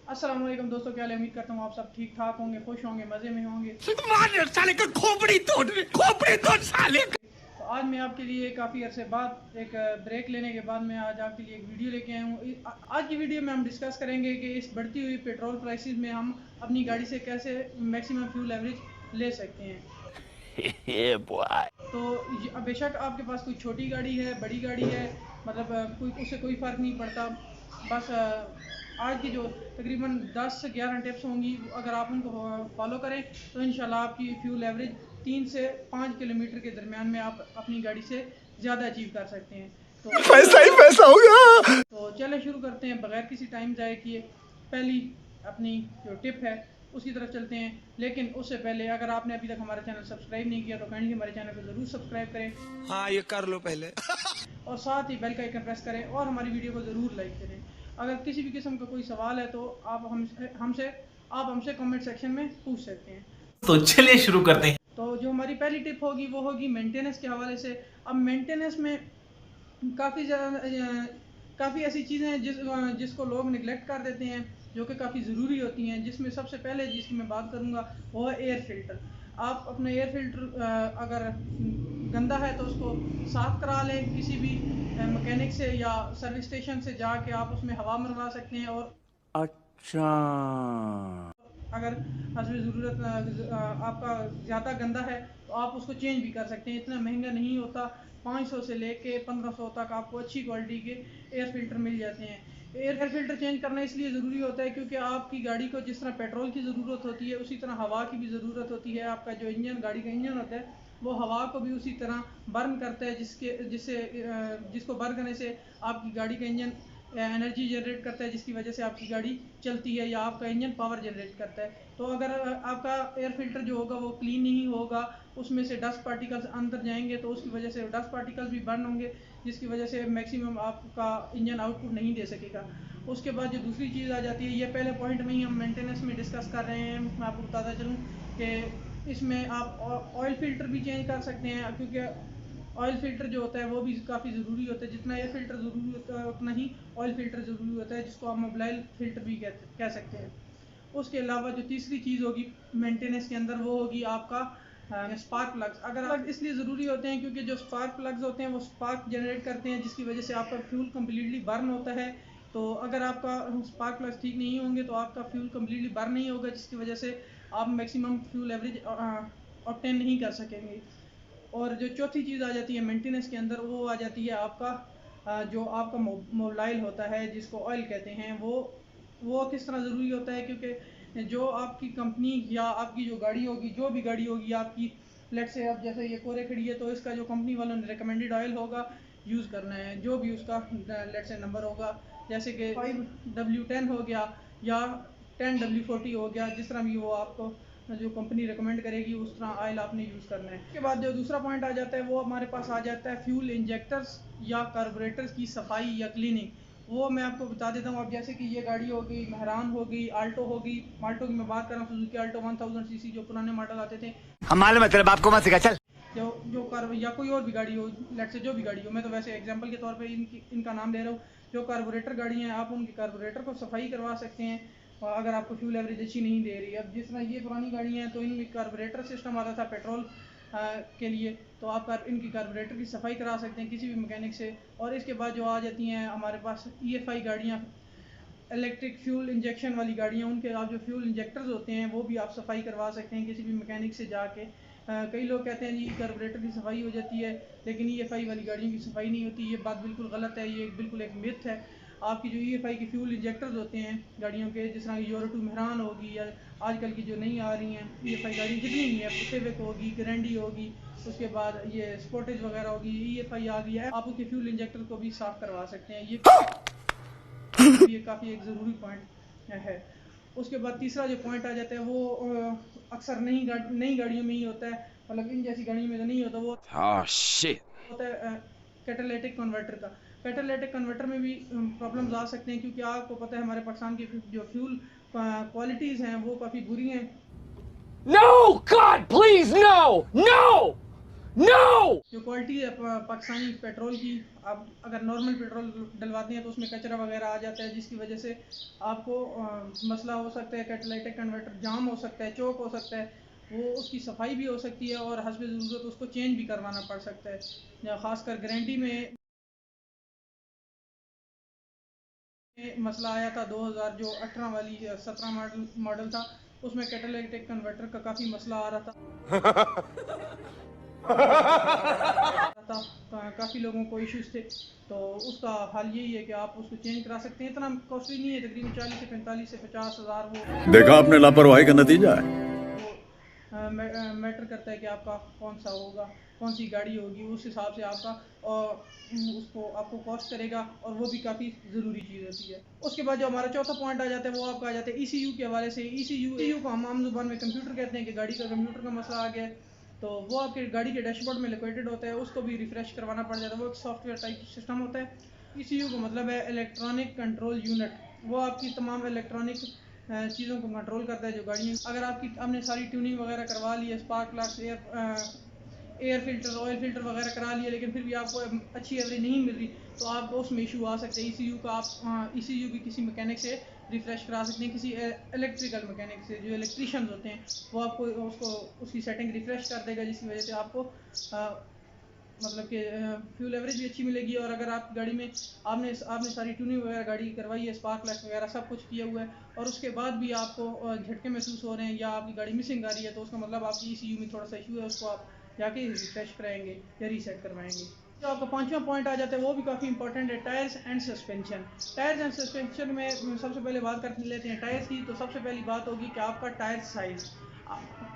अस्सलाम वालेकुम दोस्तों, क्या हाल है? उम्मीद करता हूँ आप सब ठीक ठाक होंगे, खुश होंगे, मज़े में होंगे। साले का खोपड़ी तोड़ साले। तो आज मैं आपके लिए काफ़ी अरसे बाद एक ब्रेक लेने के बाद मैं आज आपके लिए एक वीडियो लेके आया हूँ। आज की वीडियो में हम डिस्कस करेंगे कि इस बढ़ती हुई पेट्रोल प्राइसेस में हम अपनी गाड़ी से कैसे मैक्सिमम फ्यूल एवरेज ले सकते हैं। तो बेशक आपके पास कोई छोटी गाड़ी है, बड़ी गाड़ी है, मतलब कोई उससे कोई फ़र्क नहीं पड़ता। बस आज की जो तकरीबन 10 से 11 टिप्स होंगी, अगर आप उनको फॉलो करें तो इंशाल्लाह आपकी फ्यूल एवरेज 3 से 5 किलोमीटर के दरमियान में आप अपनी गाड़ी से ज़्यादा अचीव कर सकते हैं। तो पैसा ही पैसा होगा। तो चले शुरू करते हैं बगैर किसी टाइम ज़ाय किए। पहली अपनी जो टिप है उसकी तरफ चलते हैं, लेकिन उससे पहले अगर आपने अभी तक हमारा चैनल सब्सक्राइब नहीं किया तो काइंडली हमारे चैनल को ज़रूर सब्सक्राइब करें। हाँ ये कर लो पहले। और साथ ही बेल का आइकन प्रेस करें और हमारी वीडियो को ज़रूर लाइक करें। अगर किसी भी किस्म का कोई सवाल है तो आप हमसे कमेंट सेक्शन में पूछ सकते हैं। तो चलिए शुरू करते हैं। तो जो हमारी पहली टिप होगी वो होगी मेंटेनेंस के हवाले से। अब मेंटेनेंस में काफ़ी ऐसी चीज़ें हैं जिसको लोग निगलेक्ट कर देते हैं, जो कि काफ़ी ज़रूरी होती हैं। जिसमें सबसे पहले जिसकी मैं बात करूँगा वो है एयर फ़िल्टर। आप अपना एयर फ़िल्टर अगर गंदा है तो उसको साफ़ करा लें, किसी भी मैकेनिक से या सर्विस स्टेशन से जाके आप उसमें हवा मरवा सकते हैं। और अच्छा। अगर हसबे ज़रूरत आपका ज़्यादा गंदा है तो आप उसको चेंज भी कर सकते हैं। इतना महंगा नहीं होता, 500 से लेके 1500 तक आपको अच्छी क्वालिटी के एयर फ़िल्टर मिल जाते हैं। एयर फ़िल्टर चेंज करना इसलिए ज़रूरी होता है क्योंकि आपकी गाड़ी को जिस तरह पेट्रोल की ज़रूरत होती है उसी तरह हवा की भी ज़रूरत होती है। आपका जो गाड़ी का इंजन होता है वो हवा को भी उसी तरह बर्न करता है, जिसको बर्न करने से आपकी गाड़ी का इंजन एनर्जी जनरेट करता है, जिसकी वजह से आपकी गाड़ी चलती है या आपका इंजन पावर जनरेट करता है। तो अगर आपका एयर फिल्टर जो होगा वो क्लीन नहीं होगा, उसमें से डस्ट पार्टिकल्स अंदर जाएंगे तो उसकी वजह से डस्ट पार्टिकल्स भी बर्न होंगे, जिसकी वजह से मैक्सिमम आपका इंजन आउटपुट नहीं दे सकेगा। उसके बाद जो दूसरी चीज़ आ जाती है, ये पहले पॉइंट में ही हम मेंटेनेंस में डिस्कस कर रहे हैं, मैं आपको बताता चलूँ कि इसमें आप ऑयल फिल्टर भी चेंज कर सकते हैं, क्योंकि ऑयल फ़िल्टर जो होता है वो भी काफ़ी ज़रूरी होता है। जितना एयर फ़िल्टर ज़रूरी होता है उतना ही ऑयल फ़िल्टर ज़रूरी होता है, जिसको आप मोबाइल फ़िल्टर भी कह सकते हैं। उसके अलावा जो तीसरी चीज़ होगी मेंटेनेंस के अंदर वो होगी आपका स्पार्क प्लग्स। अगर प्लग इसलिए ज़रूरी होते हैं क्योंकि जो स्पार्क प्लग्स होते हैं वो स्पार्क जनरेट करते हैं, जिसकी वजह से आपका फ्यूल कम्प्लीटली बर्न होता है। तो अगर आपका स्पार्क प्लग्स ठीक नहीं होंगे तो आपका फ्यूल कम्प्लीटली बर्न नहीं होगा, जिसकी वजह से आप मैक्सिमम फ्यूल एवरेज ऑब्टेन नहीं कर सकेंगे। और जो चौथी चीज़ आ जाती है मेंटेनेंस के अंदर वो आ जाती है आपका जो आपका मोबाइल होता है जिसको ऑयल कहते हैं, वो किस तरह ज़रूरी होता है, क्योंकि जो आपकी कंपनी या आपकी जो गाड़ी होगी, जो भी गाड़ी होगी आपकी, लेट से अब जैसे ये कोरे खड़ी है तो इसका जो कंपनी वालों ने रिकमेंडेड ऑयल होगा यूज़ करना है, जो भी उसका लेट से नंबर होगा, जैसे कि 5W10 हो गया या 10W40 हो गया, जिस तरह भी वो आपको जो कंपनी रिकमेंड करेगी उस तरह ऑयल आपने यूज़ करना है। उसके बाद जो दूसरा पॉइंट आ जाता है वो हमारे पास आ जाता है फ्यूल इंजेक्टर्स या कार्बोरेटर्स की सफाई या क्लीनिंग। वो मैं आपको बता देता हूँ। अब जैसे कि ये गाड़ी हो गई, मेहरान हो गई, आल्टो हो गई। आल्टो की मैं बात कर रहा हूँ, सुजुकी आल्टो 1000 सीसी जो पुराने मॉडल आते थे। हम मालूम है तेरे बाप को मत सिखा चल। जो जो कार या कोई और भी गाड़ी हो, लेट से जो भी गाड़ी हो, मैं तो वैसे एग्जांपल के तौर पे इनका नाम ले रहा हूँ। जो कार्बोरेटर गाड़ी हैं आप उनकी कार्बोरेटर को सफाई करवा सकते हैं, और अगर आपको फ्यूल एवरेज अच्छी नहीं दे रही है। अब जिस तरह ये पुरानी गाड़ी हैं तो इनमें कार्बोरेटर सिस्टम आता था पेट्रोल के लिए, तो आप इनकी कार्बोरेटर की सफाई करा सकते हैं किसी भी मैकेनिक से। और इसके बाद जो आ जाती हैं हमारे पास EFI गाड़ियाँ, इलेक्ट्रिक फ्यूल इंजेक्शन वाली गाड़ियाँ, उनके आप जो फ्यूल इंजेक्टर्स होते हैं वो भी आप सफाई करवा सकते हैं किसी भी मैकेनिक से जाके। कई लोग कहते हैं जी कार्बोरेटर की सफाई हो जाती है लेकिन EFI वाली गाड़ियों की सफाई नहीं होती। ये बात बिल्कुल गलत है, ये बिल्कुल एक मिथ है। आपकी जो EFI की फ्यूल इंजेक्टर्स होते हैं गाड़ियों के, जिस तरह की यूरो 2 मेहरान होगी या आजकल की जो नई आ रही हैं EFI गाड़ी जितनी भी है, सिविक होगी, ग्रैंडी होगी, उसके बाद ये स्पोर्टेज वगैरह होगी, EFI आ गई है, आप उसके फ्यूल इंजेक्टर को भी साफ़ करवा सकते हैं। ये काफ़ी एक ज़रूरी पॉइंट है। उसके बाद तीसरा जो पॉइंट आ जाता है वो अक्सर नई गाड़ियों में ही होता है, मतलब इन जैसी गाड़ियों में तो नहीं होता। वो होता है कैटालिटिक कन्वर्टर का। कैटालिटिक कन्वर्टर में भी प्रॉब्लम्स आ सकते हैं, क्योंकि आपको पता है हमारे पाकिस्तान की जो फ्यूल क्वालिटीज़ हैं वो काफ़ी बुरी हैं। No! God, please, no! No! No! जो क्वालिटी है पाकिस्तानी पेट्रोल की, आप अगर नॉर्मल पेट्रोल डलवाते हैं तो उसमें कचरा वगैरह आ जाता है, जिसकी वजह से आपको मसला हो सकता है, कैटालाइटिक कन्वर्टर जाम हो सकता है, चोक हो सकता है, वो उसकी सफाई भी हो सकती है और हस्ब ज़रूरत उसको चेंज भी करवाना पड़ सकता है। या ख़ासकर गारंटी में मसला आया था 2000 जो 18 वाली 17 मॉडल था, उसमें कैटालाइटिक कन्वर्टर का काफ़ी मसला आ रहा था, काफ़ी लोगों को इश्यूज थे। तो उसका हल यही है कि आप उसको चेंज करा सकते हैं, इतना कॉस्टली नहीं है, तकरीबन 40 से 45 से 50 हज़ार वो देखा आपने लापरवाही का नतीजा है। मैटर करता है कि आपका कौन सा होगा, कौन सी गाड़ी होगी, उस हिसाब से आपका और उसको आपको कॉस्ट करेगा, और वो भी काफ़ी ज़रूरी चीज़ होती है। उसके बाद जो हमारा चौथा पॉइंट आ जाता है वो आपका आ जाता है ECU के हवाले से। ECU को हम आम जुबान में कंप्यूटर कहते हैं कि गाड़ी का कंप्यूटर का मसला आ गया है, तो वो आपके गाड़ी के डैशबोर्ड में लोकेटेड होता है, उसको भी रिफ़्रेश करवाना पड़ जाता है। वो एक सॉफ्टवेयर टाइप सिस्टम होता है। ECU का मतलब है इलेक्ट्रॉनिक कंट्रोल यूनिट, वो आपकी तमाम इलेक्ट्रॉनिक चीज़ों को कंट्रोल करता है जो गाड़ी है। अगर आपने सारी ट्यूनिंग वगैरह करवा ली है, spark plugs, air filter, oil filter वगैरह करा लिए, लेकिन फिर भी आपको अच्छी एवरेज नहीं मिल रही, तो आपको उसमें इशू आ सकते हैं। ECU का आप ECU भी किसी मैकेनिक से रिफ़्रेश करा सकते हैं, किसी इलेक्ट्रिकल मैकेनिक से, जो इलेक्ट्रीशियन होते हैं, वो आपको उसको उसकी सेटिंग रिफ़्रेश कर देगा, जिसकी वजह से आपको मतलब कि फ्यूल एवरेज भी अच्छी मिलेगी। और अगर आप गाड़ी में आपने सारी ट्यूनिंग वगैरह गाड़ी की करवाई है, स्पार्क प्लग्स वगैरह सब कुछ किया हुआ है, और उसके बाद भी आपको झटके महसूस हो रहे हैं या आपकी गाड़ी मिसिंग आ रही है, तो उसका मतलब आपकी ECU में थोड़ा सा इशू है, उसको आप जाके रिफ्रेश कराएंगे या रीसेट करवाएंगे। जो आपका पांचवा पॉइंट आ जाता है वो भी काफ़ी इंपॉर्टेंट है, tyres and suspension. Tyres and suspension में सबसे पहले बात कर लेते हैं टायर्स की। तो सबसे पहली बात होगी कि आपका टायर साइज़,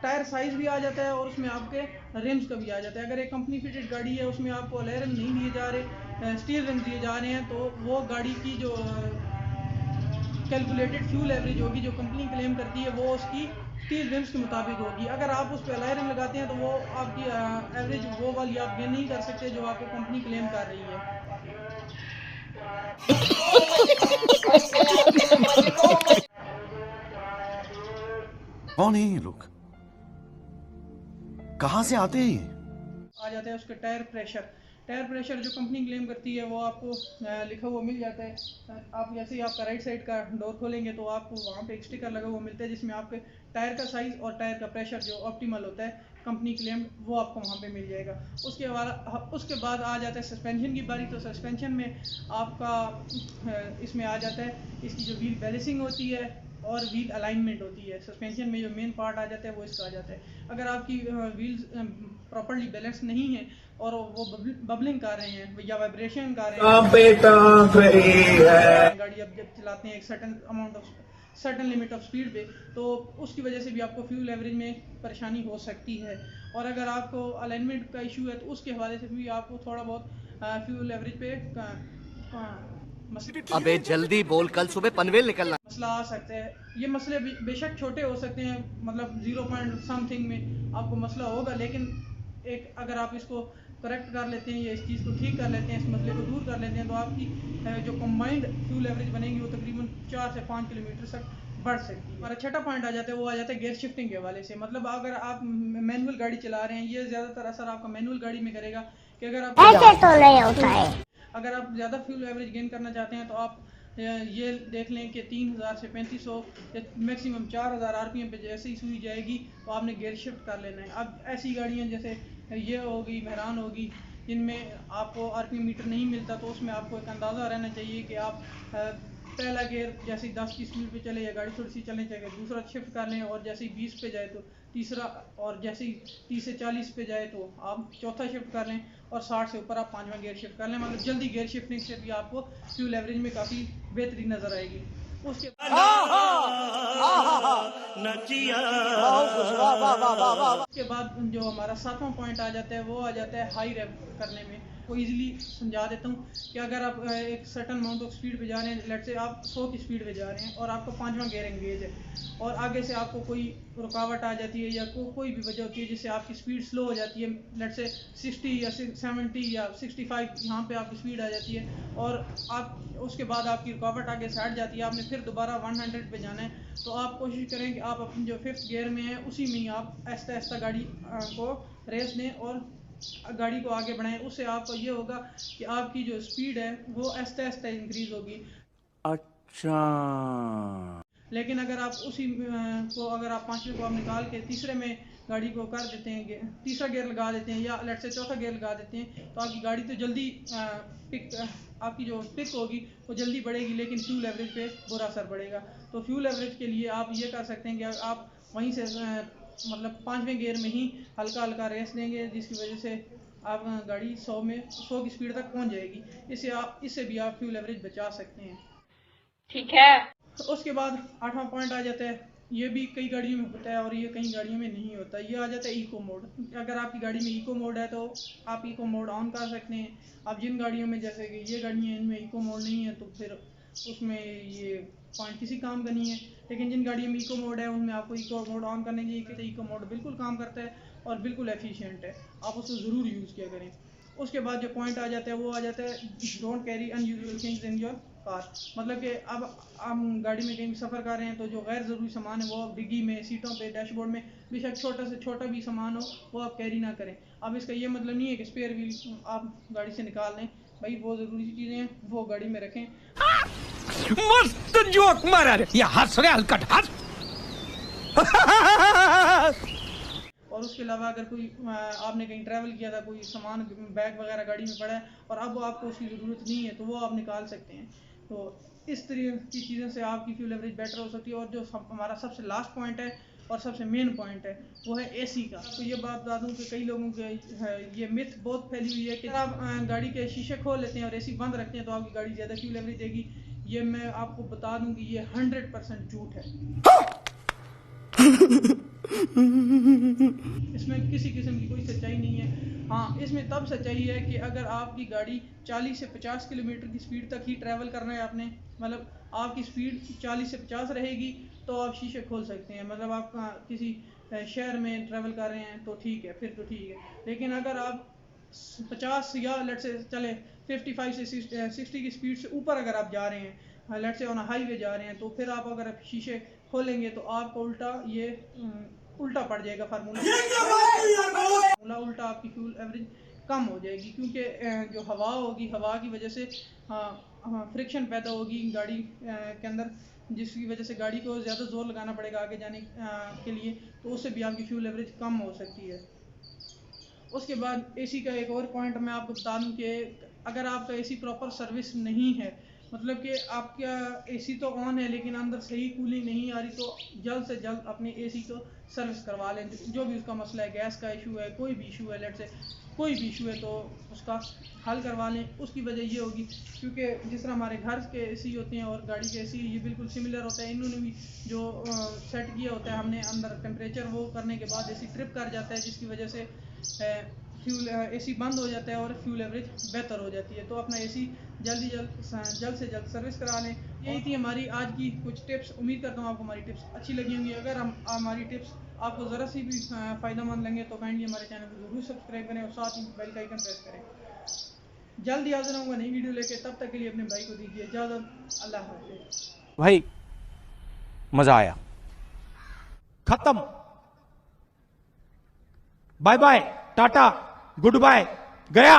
टायर साइज़ भी आ जाता है और उसमें आपके रिम्स का भी आ जाता है। अगर एक कंपनी फिटेड गाड़ी है, उसमें आपको अलॉय रिम नहीं दिए जा रहे, स्टील रिम दिए जा रहे हैं, तो वो गाड़ी की जो कैलकुलेटेड फ्यूल एवरेज होगी, जो कंपनी क्लेम करती है, वो उसकी स्टील रिम्स के मुताबिक होगी। अगर आप उस पर अलॉय रिम लगाते हैं तो वो आपकी एवरेज वो वाली आप गेन नहीं कर सकते जो आपको कंपनी क्लेम कर रही है। कौन है ये लोग? कहां से आते हैं ये? आ जाता है उसके टायर प्रेशर। टायर प्रेशर जो कंपनी क्लेम करती है वो आपको लिखा हुआ मिल जाता है। आप जैसे ही आपका राइट साइड का डोर खोलेंगे तो आपको वहाँ पे एक स्टिकर लगा हुआ मिलता है, जिसमें आपके टायर का साइज़ और टायर का प्रेशर जो ऑप्टिमल होता है कंपनी क्लेम, वो आपको वहाँ पे मिल जाएगा। उसके बाद आ जाता है सस्पेंशन की बारी। तो सस्पेंशन में आपका इसमें आ जाता है इसकी जो व्हील बैलेंसिंग होती है और व्हील अलाइनमेंट होती है। सस्पेंशन में जो मेन पार्ट आ जाता है वो इसका आ जाता है। अगर आपकी व्हील्स प्रॉपर्ली बैलेंस नहीं है और वो बबलिंग कर रहे हैं या वाइब्रेशन कर रहे हैं, गाड़ी अब जब चलाते हैं एक सर्टन लिमिट ऑफ स्पीड पे, तो उसकी वजह से भी आपको फ्यूल एवरेज में परेशानी हो सकती है। और अगर आपको अलाइनमेंट का इशू है तो उसके हवाले से भी आपको थोड़ा बहुत फ्यूल एवरेज पे अबे जल्दी बोल, कल सुबह पनवेल निकलना। मसला आ सकता है। ये मसले बेशक छोटे हो सकते हैं, मतलब 0 पॉइंट समथिंग में आपको मसला होगा, लेकिन एक अगर आप इसको करेक्ट कर लेते हैं या इस चीज़ को ठीक कर लेते हैं, इस मसले को दूर कर लेते हैं, तो आपकी जो कंबाइंड फ्यूल एवरेज बनेगी वो तकरीबन 4 से 5 किलोमीटर तक बढ़ सकती है। हमारा छठा पॉइंट आ जाता है, वो आ जाता है गियर शिफ्टिंग के हवाले से। मतलब अगर आप मैनुअल गाड़ी चला रहे हैं, ये ज़्यादातर असर आपका मैनुअल गाड़ी में करेगा कि अगर आप ऐसे तो नहीं होता है। अगर आप ज़्यादा फ्यूल एवरेज गेन करना चाहते हैं तो आप ये देख लें कि 3000 से 3500 या मैक्सिमम 4000 RPM पे जैसे ही सुई जाएगी तो आपने गियर शिफ्ट कर लेना है। अब ऐसी गाड़ियाँ जैसे ये होगी, मेहरान होगी, जिनमें आपको RPM मीटर नहीं मिलता, तो उसमें आपको एक अंदाज़ा रहना चाहिए कि आप पहला गियर जैसे 10 की स्पीड पे चले या गाड़ी थोड़ी सी चलनी चाहिए, दूसरा शिफ्ट कर लें, और जैसे ही 20 पे जाए तो तीसरा, और जैसे ही 30 से 40 पे जाए तो आप चौथा शिफ्ट कर लें, और 60 से ऊपर आप पांचवा गियर शिफ्ट कर लें। मतलब जल्दी गियर शिफ्टिंग से भी आपको फ्यूल एवरेज में काफ़ी बेहतरी नज़र आएगी। उसके बाद जो हमारा सातवां पॉइंट आ जाता है वो आ जाता है हाई रेव करने में। को इजीली समझा देता हूँ कि अगर आप एक सर्टन अमाउंट ऑफ स्पीड पे जा रहे हैं, लेट से आप 100 की स्पीड पे जा रहे हैं और आपका पांचवा गियर एंगेज है, और आगे से आपको कोई रुकावट आ जाती है या कोई भी वजह होती है जिससे आपकी स्पीड स्लो हो जाती है, लेट से 60 या 70 या 65 यहाँ पे आपकी स्पीड आ जाती है, और आप उसके बाद आपकी रुकावट आगे से हट जाती है, आपने फिर दोबारा 100 पे जाना है, तो आप कोशिश करें कि आप अपने जो 5th गियर में है उसी में ही आप आहिस्ता आहिस्ता गाड़ी को रेस दें और गाड़ी को आगे बढ़ाएं, उससे आपको ये होगा कि आपकी जो स्पीड है वो आहिस्ते आहिस्ते इंक्रीज होगी। अच्छा। लेकिन अगर आप उसी को अगर आप पाँचवें को आप निकाल के तीसरे में गाड़ी को कर देते हैं, तीसरा गियर लगा देते हैं या लेट से चौथा गियर लगा देते हैं, तो आपकी गाड़ी तो जल्दी आपकी जो पिक होगी वो जल्दी बढ़ेगी, लेकिन फ्यूल एवरेज पे बुरा असर पड़ेगा। तो फ्यूल एवरेज के लिए आप ये कर सकते हैं कि आप वहीं से मतलब पाँचवें गियर में ही हल्का हल्का रेस देंगे, जिसकी वजह से आप गाड़ी 100 की स्पीड तक पहुंच जाएगी। इससे भी आप फ्यूल एवरेज बचा सकते हैं। ठीक है। तो उसके बाद 8वां पॉइंट आ जाता है, ये भी कई गाड़ियों में होता है और ये कई गाड़ियों में नहीं होता, ये आ जाता है इको मोड। अगर आपकी गाड़ी में इको मोड है तो आप इको मोड ऑन कर सकते हैं। अब जिन गाड़ियों में जैसे कि ये गाड़ियाँ हैं इनमें इको मोड नहीं है तो फिर उसमें ये पॉइंट किसी काम का नहीं है, लेकिन जिन गाड़ियों में इको मोड है उनमें आपको इको मोड ऑन करने की इको मोड बिल्कुल काम करता है और बिल्कुल एफिशिएंट है, आप उसको ज़रूर यूज़ किया करें। उसके बाद जो पॉइंट आ जाता है वो आ जाता है don't carry unusual things in your car. मतलब कि अब हम गाड़ी में कहीं सफ़र कर रहे हैं तो जो गैर ज़रूरी सामान है वो आप डिग्गी में, सीटों पे, डैशबोर्ड में बेशक छोटा से छोटा भी सामान हो वो आप कैरी ना करें। अब इसका ये मतलब नहीं है कि स्पेयर व्हील आप गाड़ी से निकाल लें, भाई वो ज़रूरी चीज़ें हैं वो गाड़ी में रखें। मस्त जोक मारा रे, ये हंस रहे हलकट हंस। और उसके अलावा अगर कोई आपने कहीं ट्रैवल किया था, कोई सामान बैग वगैरह गाड़ी में पड़ा है और अब आपको उसकी ज़रूरत नहीं है तो वो आप निकाल सकते हैं। तो इस तरह की चीज़ों से आपकी फ्यूल एवरेज बेटर हो सकती है। और जो हमारा सबसे लास्ट पॉइंट है और सबसे मेन पॉइंट है वो है एसी का। तो ये बात बता दूँ कि कई लोगों के ये मिथ बहुत फैली हुई है कि आप गाड़ी के शीशे खोल लेते हैं और एसी बंद रखते हैं तो आपकी गाड़ी ज़्यादा फ्यूल एवरेज देगी। ये मैं आपको बता दूँ कि ये 100% झूठ है। इसमें किसी किस्म की कोई सच्चाई नहीं है। हाँ, इसमें तब सच्चाई है कि अगर आपकी गाड़ी 40 से 50 किलोमीटर की स्पीड तक ही ट्रैवल करना है आपने, मतलब आपकी स्पीड 40 से 50 रहेगी तो आप शीशे खोल सकते हैं। मतलब आप किसी शहर में ट्रैवल कर रहे हैं तो ठीक है, फिर तो ठीक है। लेकिन अगर आप 50 या लेट से चले 55 से 60 की स्पीड से ऊपर अगर आप जा रहे हैं, लेट से ऑन हाईवे जा रहे हैं, तो फिर आप अगर शीशे खोलेंगे तो आपको उल्टा पड़ जाएगा फार्मूला उल्टा, आपकी फ्यूल एवरेज कम हो जाएगी, क्योंकि जो हवा होगी, हवा की वजह से फ्रिक्शन पैदा होगी गाड़ी के अंदर, जिसकी वजह से गाड़ी को ज़्यादा ज़ोर लगाना पड़ेगा आगे जाने के लिए, तो उससे भी आपकी फ्यूल एवरेज कम हो सकती है। उसके बाद एसी का एक और पॉइंट मैं आपको बता दूं कि अगर आपका एसी प्रॉपर सर्विस नहीं है, मतलब कि आपका एसी तो ऑन है लेकिन अंदर सही कूलिंग नहीं आ रही, तो जल्द से जल्द अपने एसी को सर्विस करवा लें। जो भी उसका मसला है, गैस का इशू है, कोई भी इशू है, लेट से कोई भी इशू है तो उसका हल करवा लें। उसकी वजह ये होगी क्योंकि जिस तरह हमारे घर के एसी होते हैं और गाड़ी के एसी ये बिल्कुल सिमिलर होता है। इन्होंने भी जो सेट किया होता है हमने अंदर टेम्परेचर, वो करने के बाद एसी ट्रिप कर जाता है, जिसकी वजह से फ्यूल एसी बंद हो जाता है और फ्यूल एवरेज बेहतर हो जाती है। तो अपना एसी जल्द से जल्द सर्विस करा लें। यही थी हमारी आज की कुछ टिप्स। उम्मीद करता हूँ आपको हमारी टिप्स अच्छी लगी होंगी। अगर हमारी टिप्स आपको ज़रा सी भी फ़ायदेमंद लगे तो काइंडली हमारे चैनल को ज़रूर सब्सक्राइब करें और साथ ही बेल का आइकन प्रेस करें। जल्दी हाजिर होऊंगा नई वीडियो लेके, तब तक के लिए अपने भाई को दीजिए इजाज़त। अल्लाह हाफ़िज़। भाई मजा आया। खत्म। Bye bye, tata, goodbye, गया।